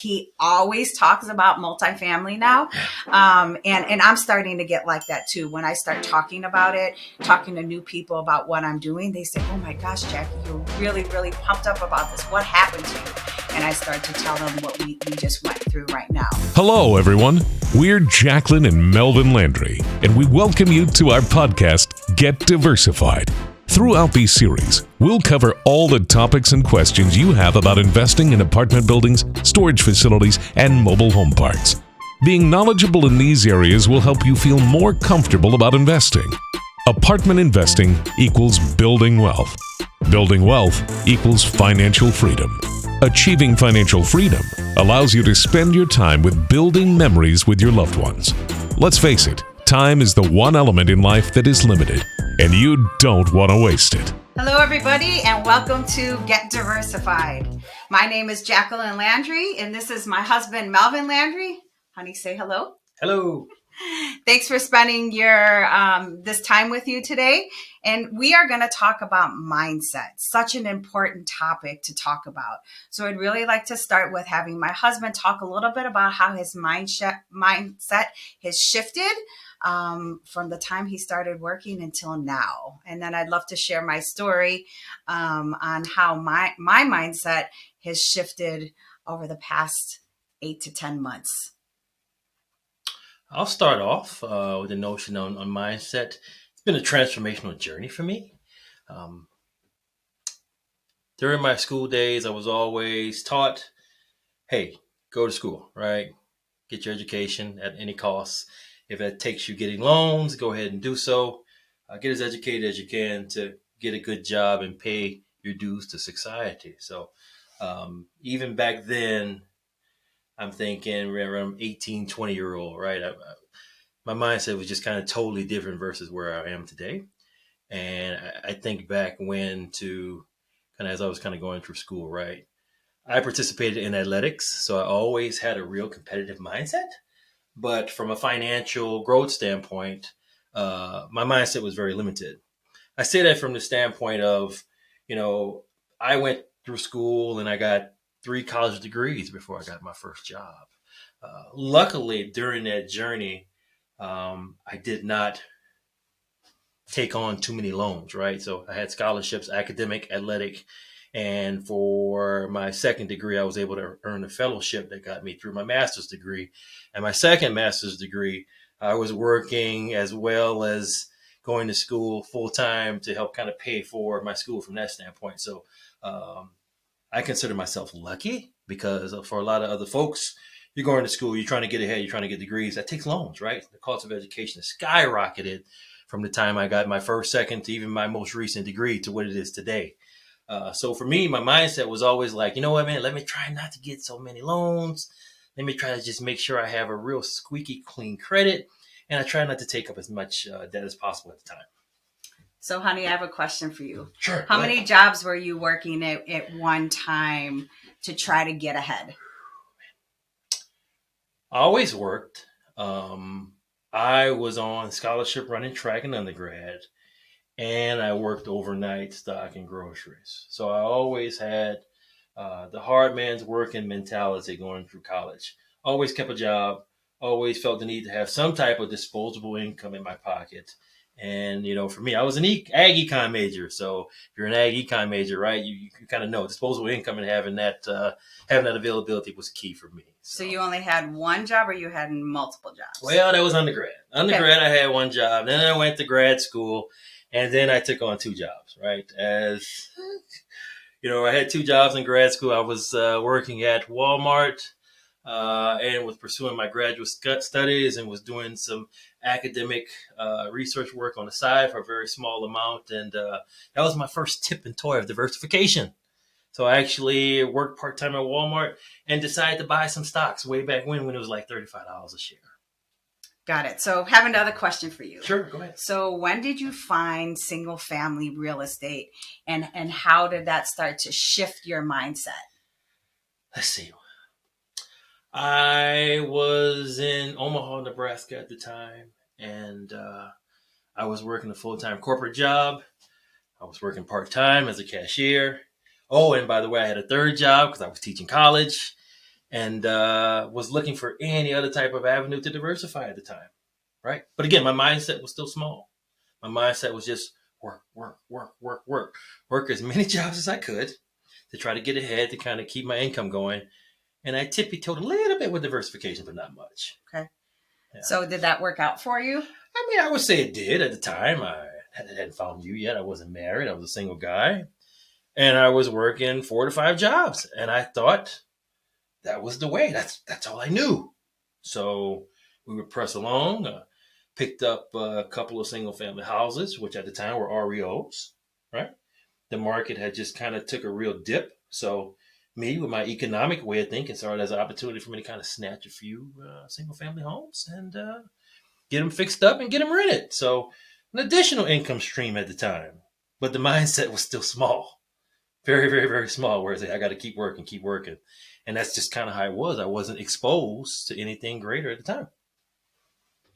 He always talks about multifamily now. And I'm starting to get like that too. When I start talking about it, talking to new people about what I'm doing, they say, oh my gosh, Jackie, you're really, really pumped up about this. What happened to you? And I start to tell them what we just went through right now. Hello, everyone. We're Jacqueline and Melvin Landry, and we welcome you to our podcast, Get Diversified. Throughout these series, we'll cover all the topics and questions you have about investing in apartment buildings, storage facilities, and mobile home parks. Being knowledgeable in these areas will help you feel more comfortable about investing. Apartment investing equals building wealth. Building wealth equals financial freedom. Achieving financial freedom allows you to spend your time with building memories with your loved ones. Let's face it, time is the one element in life that is limited, and you don't want to waste it. Hello, everybody, and welcome to Get Diversified. My name is Jacqueline Landry, and this is my husband, Melvin Landry. Honey, say hello. Hello. Thanks for spending your this time with you today. And we are going to talk about mindset, such an important topic to talk about. So I'd really like to start with having my husband talk a little bit about how his mindset has shifted from the time he started working until now. And then I'd love to share my story on how my mindset has shifted over the past 8 to 10 months. I'll start off with a notion on mindset. It's been a transformational journey for me. During my school days, I was always taught, hey, go to school, right? Get your education at any cost. If that takes you getting loans, go ahead and do so. Get as educated as you can to get a good job and pay your dues to society. So even back then, I'm thinking around 18, 20-year-old, right? My mindset was just kind of totally different versus where I am today. And I think back when to kind of as I was kind of going through school, right? I participated in athletics, so I always had a real competitive mindset. But from a financial growth standpoint, my mindset was very limited. I say that from the standpoint of, I went through school and I got 3 college degrees before I got my first job. Luckily, during that journey, I did not take on too many loans, right? So I had scholarships, academic, athletic, and for my second degree, I was able to earn a fellowship that got me through my master's degree. And my second master's degree, I was working as well as going to school full time to help kind of pay for my school from that standpoint. So I consider myself lucky because for a lot of other folks, you're going to school, you're trying to get ahead, you're trying to get degrees. That takes loans, right? The cost of education has skyrocketed from the time I got my first, second, to even my most recent degree to what it is today. So for me, my mindset was always like, you know what, man, let me try not to get so many loans. Let me try to just make sure I have a real squeaky clean credit. And I try not to take up as much debt as possible at the time. So, honey, I have a question for you. Sure. How many jobs were you working at one time to try to get ahead? I always worked. I was on scholarship running track in undergrad, and I worked overnight stocking groceries. So I always had the hard man's working mentality going through college. Always kept a job. Always felt the need to have some type of disposable income in my pocket. And, for me, I was an ag econ major. So if you're an ag econ major, right, you kind of know disposable income and having that availability was key for me. So you only had one job or you had multiple jobs? Well, that was undergrad. Undergrad, okay. I had one job. Then I went to grad school and then I took on 2 jobs, right? As, I had 2 jobs in grad school. I was working at Walmart and was pursuing my graduate studies and was doing some academic research work on the side for a very small amount. And that was my first tip and toy of diversification. So I actually worked part-time at Walmart and decided to buy some stocks way back when it was like $35 a share. Got it. So I have another question for you. Sure, go ahead. So when did you find single family real estate and how did that start to shift your mindset? Let's see. I was in Omaha, Nebraska at the time, and I was working a full-time corporate job. I was working part-time as a cashier. Oh, and by the way, I had a third job because I was teaching college. and was looking for any other type of avenue to diversify at the time, right? But again, my mindset was still small. My mindset was just work, work, work, work, work, work as many jobs as I could to try to get ahead to kind of keep my income going. And I tippy-toed a little bit with diversification, but not much. Okay. Yeah. So did that work out for you? I mean, I would say it did at the time. I hadn't found you yet. I wasn't married. I was a single guy. And I was working 4 to 5 jobs. And I thought that was the way. That's all I knew. So we would press along, picked up a couple of single family houses, which at the time were REOs, right? The market had just kind of took a real dip. So me, with my economic way of thinking, saw it as an opportunity for me to kind of snatch a few single family homes and get them fixed up and get them rented. So an additional income stream at the time. But the mindset was still small. Very, very, very small, where it's like, I got to keep working, keep working. And that's just kind of how it was. I wasn't exposed to anything greater at the time.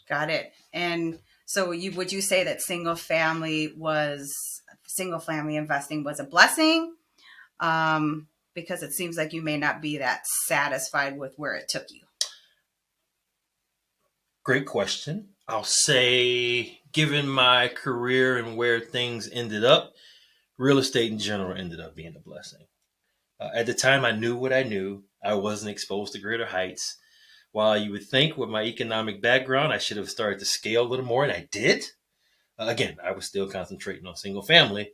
Got it. And so would you say that single family investing was a blessing? Because it seems like you may not be that satisfied with where it took you. Great question. I'll say, given my career and where things ended up, real estate in general ended up being a blessing. At the time, I knew what I knew. I wasn't exposed to greater heights. While you would think with my economic background, I should have started to scale a little more, and I did. Again, I was still concentrating on single family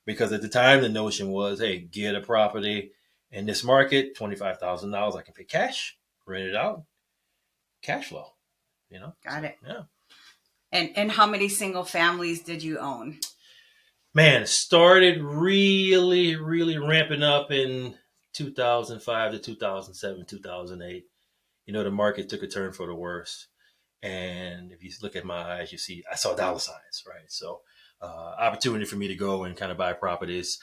because at the time, the notion was, hey, get a property in this market, $25,000 I can pay cash, rent it out, cash flow, Got it. Yeah. And how many single families did you own? Man, it started really, really ramping up in 2005 to 2007, 2008. The market took a turn for the worse. And if you look at my eyes, you see, I saw dollar signs, right? So, opportunity for me to go and kind of buy properties.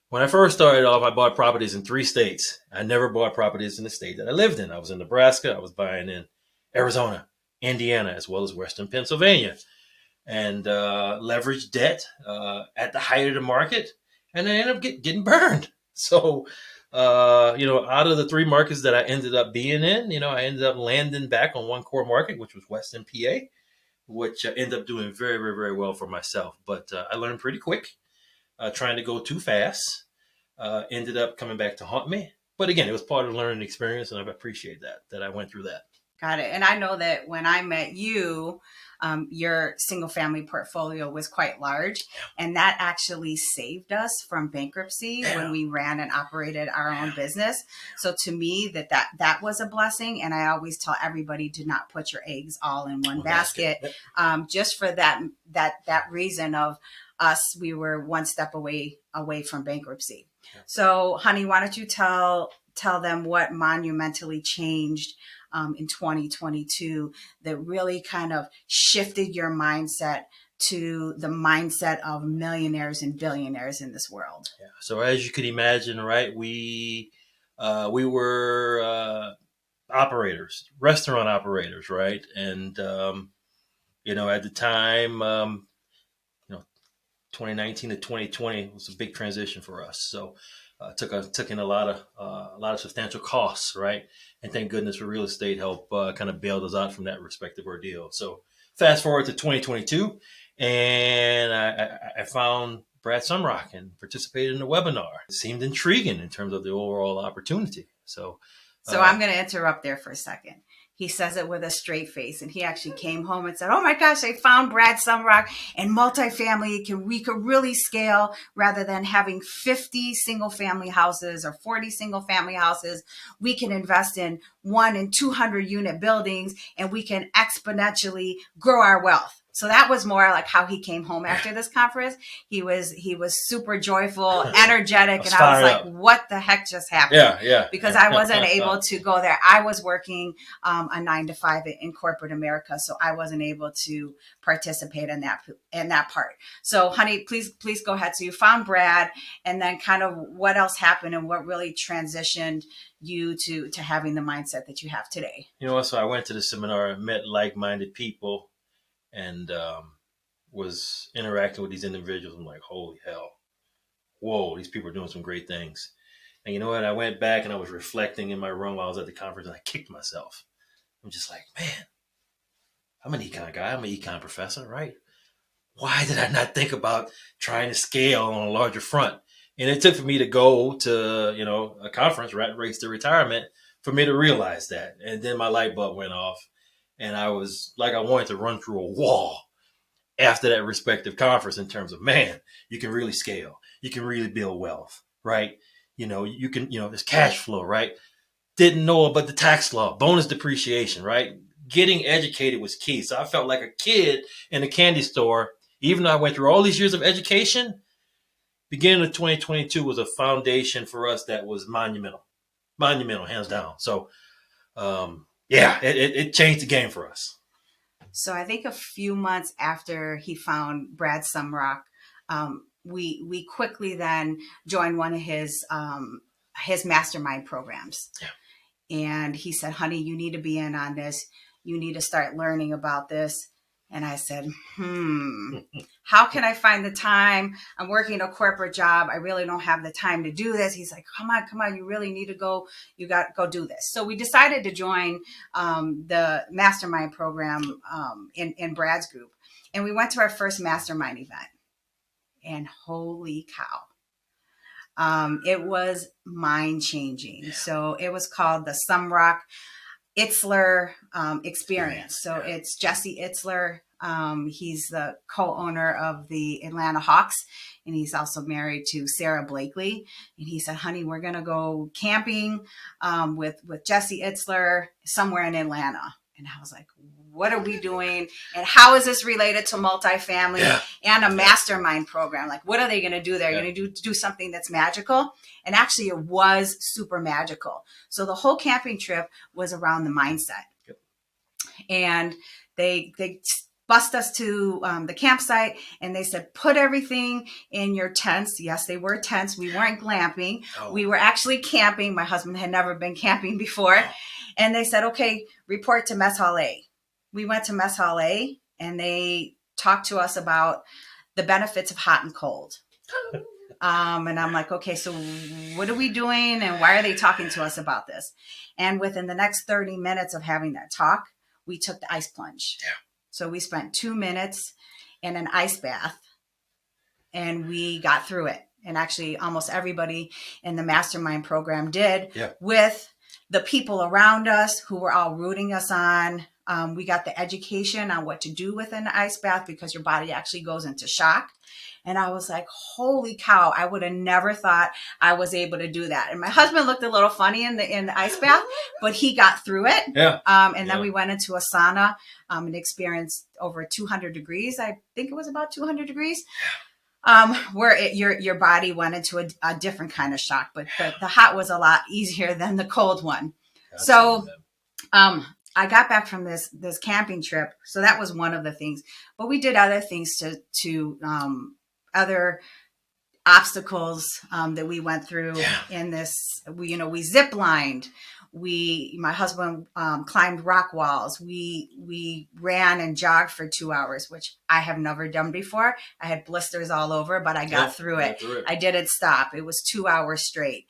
When I first started off, I bought properties in 3 states. I never bought properties in the state that I lived in. I was in Nebraska. I was buying in Arizona, Indiana, as well as Western Pennsylvania. And leveraged debt at the height of the market, and I ended up getting burned. So, out of the 3 markets that I ended up being in, I ended up landing back on one core market, which was Western PA, which ended up doing very, very, very well for myself. But I learned pretty quick, trying to go too fast, ended up coming back to haunt me. But again, it was part of the learning experience, and I appreciate that I went through that. Got it. And I know that when I met you, your single family portfolio was quite large, and that actually saved us from bankruptcy when we ran and operated our own business. So to me, that was a blessing. And I always tell everybody, do not put your eggs all in one basket. Just for that reason of us, we were one step away from bankruptcy. So honey, why don't you tell them what monumentally changed in 2022 that really kind of shifted your mindset to the mindset of millionaires and billionaires in this world? Yeah. So as you could imagine, right, we were operators, restaurant operators, right? And, at the time, 2019 to 2020 was a big transition for us. So took in a lot of substantial costs, right? And thank goodness for real estate help kind of bailed us out from that respective ordeal. So fast forward to 2022, and I found Brad Sumrock and participated in the webinar. It seemed intriguing in terms of the overall opportunity. So I'm going to interrupt there for a second. He says it with a straight face, and he actually came home and said, "Oh my gosh, I found Brad Sumrock and multifamily. We could really scale rather than having 50 single family houses or 40 single family houses. We can invest in 1 and 200 unit buildings, and we can exponentially grow our wealth." So that was more like how he came home after this conference. He was super joyful, energetic, and I was like, what the heck just happened? Yeah. Because I wasn't able to go there. I was working a 9 to 5 in corporate America, so I wasn't able to participate in that part. So honey, please go ahead. So you found Brad, and then kind of what else happened and what really transitioned you to having the mindset that you have today? So I went to the seminar, met like-minded people, and was interacting with these individuals. I'm like, holy hell, whoa, these people are doing some great things. And you know what? I went back and I was reflecting in my room while I was at the conference, and I kicked myself. I'm just like, man, I'm an econ guy. I'm an econ professor, right? Why did I not think about trying to scale on a larger front? And it took for me to go to, a conference, Rat Race to Retirement, for me to realize that. And then my light bulb went off, and I was like, I wanted to run through a wall after that respective conference in terms of, man, you can really scale. You can really build wealth, right? You can, there's cash flow, right? Didn't know about the tax law, bonus depreciation, right? Getting educated was key. So I felt like a kid in a candy store, even though I went through all these years of education. Beginning of 2022 was a foundation for us that was monumental, hands down. So, it changed the game for us. So I think a few months after he found Brad Sumrock, we quickly then joined one of his mastermind programs. Yeah. And he said, honey, you need to be in on this. You need to start learning about this. And I said, how can I find the time? I'm working a corporate job. I really don't have the time to do this. He's like, come on. You really need to go. You got to go do this. So we decided to join the mastermind program in Brad's group. And we went to our first mastermind event. And holy cow. It was mind changing. Yeah. So it was called the Sumrock Itzler experience. So it's Jesse Itzler. He's the co-owner of the Atlanta Hawks, and he's also married to Sarah Blakely. And he said, honey, we're going to go camping with Jesse Itzler somewhere in Atlanta. And I was like, what are we doing? And how is this related to multifamily and a mastermind program? Like, what are they going to do there? You're going to do something that's magical. And actually it was super magical. So the whole camping trip was around the mindset. Yep. And they bust us to the campsite, and they said, put everything in your tents. Yes, they were tents. We weren't glamping. Oh. We were actually camping. My husband had never been camping before. Oh. And they said, okay, report to Mess Hall A. We went to Mess Hall A, and they talked to us about the benefits of hot and cold. And I'm like, okay, so what are we doing? And why are they talking to us about this? And within the next 30 minutes of having that talk, we took the ice plunge. Yeah. So we spent 2 minutes in an ice bath, and we got through it. And actually almost everybody in the mastermind program did, with the people around us who were all rooting us on. We got the education on what to do within the ice bath, because your body actually goes into shock. And I was like, holy cow, I would have never thought I was able to do that. And my husband looked a little funny in the ice bath, but he got through it. Yeah. And then we went into a sauna and experienced over 200 degrees. I think it was about 200 degrees. Where your body went into a different kind of shock, but the hot was a lot easier than the cold one. Gotcha. So, I got back from this camping trip. So that was one of the things, but we did other things to other obstacles that we went through in this. We zip lined. My husband climbed rock walls. We ran and jogged for 2 hours, which I have never done before. I had blisters all over, but I got through it. I didn't stop. It was 2 hours straight.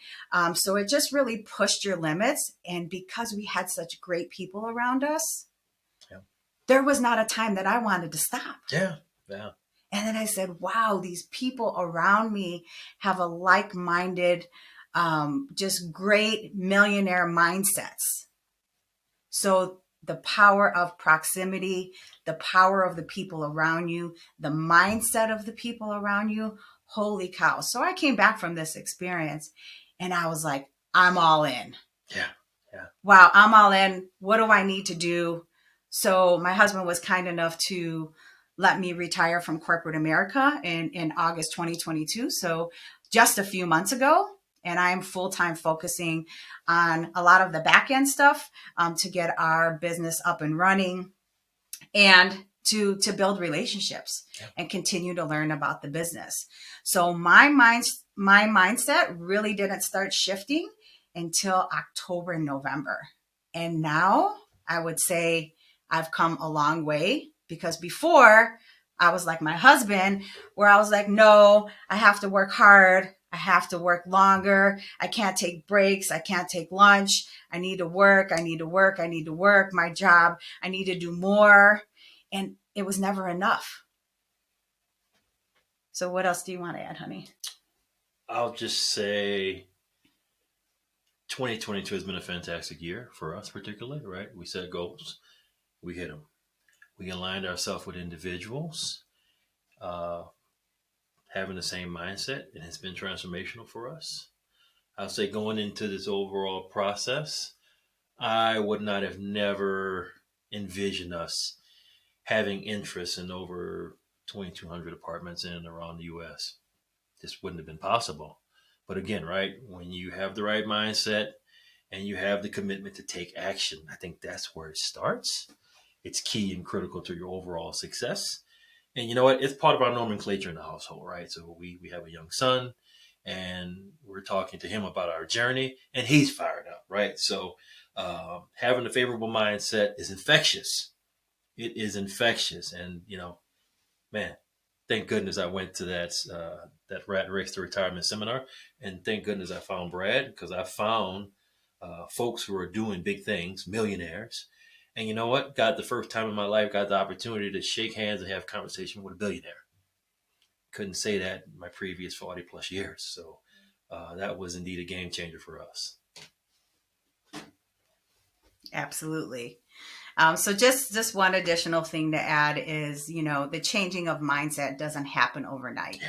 So it just really pushed your limits. And because we had such great people around us, there was not a time that I wanted to stop. Yeah. And then I said, wow, these people around me have a like-minded, just great millionaire mindsets. So the power of proximity, the power of the people around you, the mindset of the people around you, holy cow. So I came back from this experience and I was like, I'm all in. Yeah. Wow, I'm all in. What do I need to do? So my husband was kind enough to let me retire from corporate America in August 2022. So just a few months ago. And I'm full-time focusing on a lot of the back end stuff to get our business up and running and to build relationships and continue to learn about the business. So my mindset really didn't start shifting until October and November. And now I would say I've come a long way, because before I was like my husband, where I was like, no, I have to work hard. I have to work longer. I can't take breaks. I can't take lunch. I need to work. I need to work. I need to work my job. I need to do more. And it was never enough. So what else do you want to add, honey? I'll just say 2022 has been a fantastic year for us, particularly, right? We set goals, we hit them. We aligned ourselves with individuals having the same mindset, and it's been transformational for us. I'll say going into this overall process, I would not have never envisioned us having interest in over 2,200 apartments in and around the U.S. This wouldn't have been possible. But again, right, when you have the right mindset and you have the commitment to take action, I think that's where it starts. It's key and critical to your overall success. And you know what? It's part of our nomenclature in the household, right? So we have a young son, and we're talking to him about our journey, and he's fired up, right? So having a favorable mindset is infectious. It is infectious. And, man, thank goodness I went to that Rat Race to Retirement seminar. And thank goodness I found Brad, because I found folks who are doing big things, millionaires. And you know what? The first time in my life, got the opportunity to shake hands and have a conversation with a billionaire. Couldn't say that in my previous 40 plus years. So that was indeed a game changer for us. Absolutely. So just one additional thing to add is, the changing of mindset doesn't happen overnight.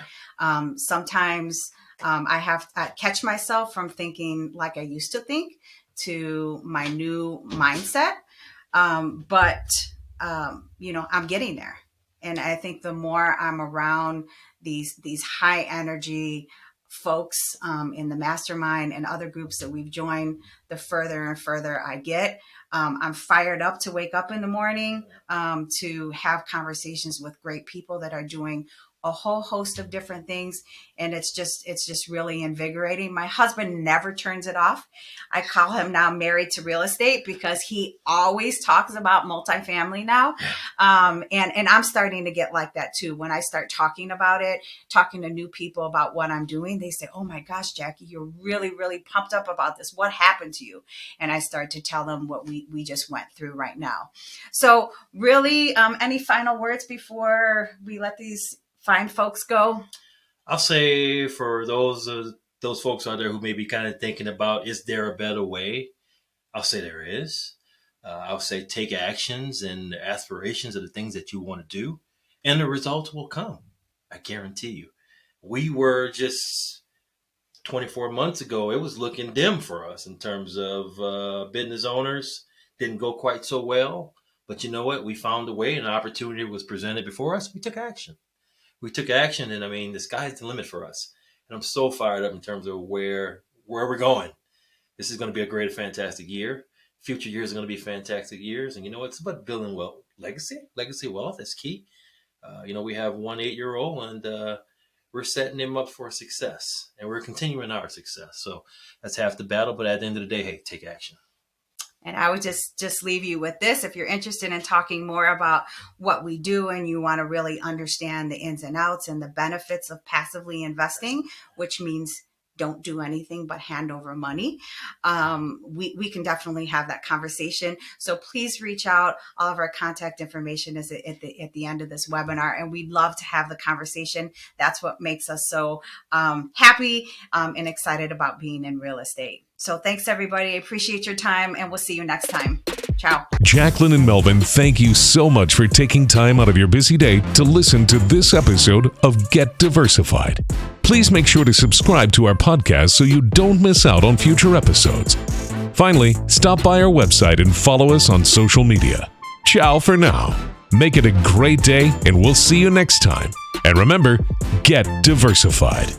Yeah. Sometimes I have to catch myself from thinking like I used to think to my new mindset. But I'm getting there. And I think the more I'm around these high energy folks in the mastermind and other groups that we've joined, the further and further I get. I'm fired up to wake up in the morning, to have conversations with great people that are doing a whole host of different things. And it's just really invigorating. My husband never turns it off. I call him now Married to Real Estate, because he always talks about multifamily now. And I'm starting to get like that too. When I start talking about it, talking to new people about what I'm doing, they say, "Oh my gosh, Jackie, you're really, really pumped up about this. What happened to you?" And I start to tell them what we just went through right now. So really, any final words before we let these fine folks go? I'll say for those folks out there who may be kind of thinking about, is there a better way? I'll say there is. I'll say take actions, and aspirations are the things that you want to do, and the results will come. I guarantee you. We were just 24 months ago, it was looking dim for us in terms of business owners. Didn't go quite so well. But you know what? We found a way, and an opportunity was presented before us. We took action. And I mean, the sky's the limit for us. And I'm so fired up in terms of where we're going. This is going to be a great, fantastic year. Future years are going to be fantastic years. And you know, it's about building wealth, legacy wealth. That's key. We have one 8-year-old, and we're setting him up for success, and we're continuing our success. So that's half the battle. But at the end of the day, hey, take action. And I would just leave you with this. If you're interested in talking more about what we do, and you want to really understand the ins and outs and the benefits of passively investing, which means don't do anything but hand over money, we can definitely have that conversation. So please reach out. All of our contact information is at the end of this webinar, and we'd love to have the conversation. That's what makes us so happy and excited about being in real estate. So thanks, everybody. I appreciate your time, and we'll see you next time. Ciao. Jacqueline and Melvin, thank you so much for taking time out of your busy day to listen to this episode of Get Diversified. Please make sure to subscribe to our podcast so you don't miss out on future episodes. Finally, stop by our website and follow us on social media. Ciao for now. Make it a great day, and we'll see you next time. And remember, get diversified.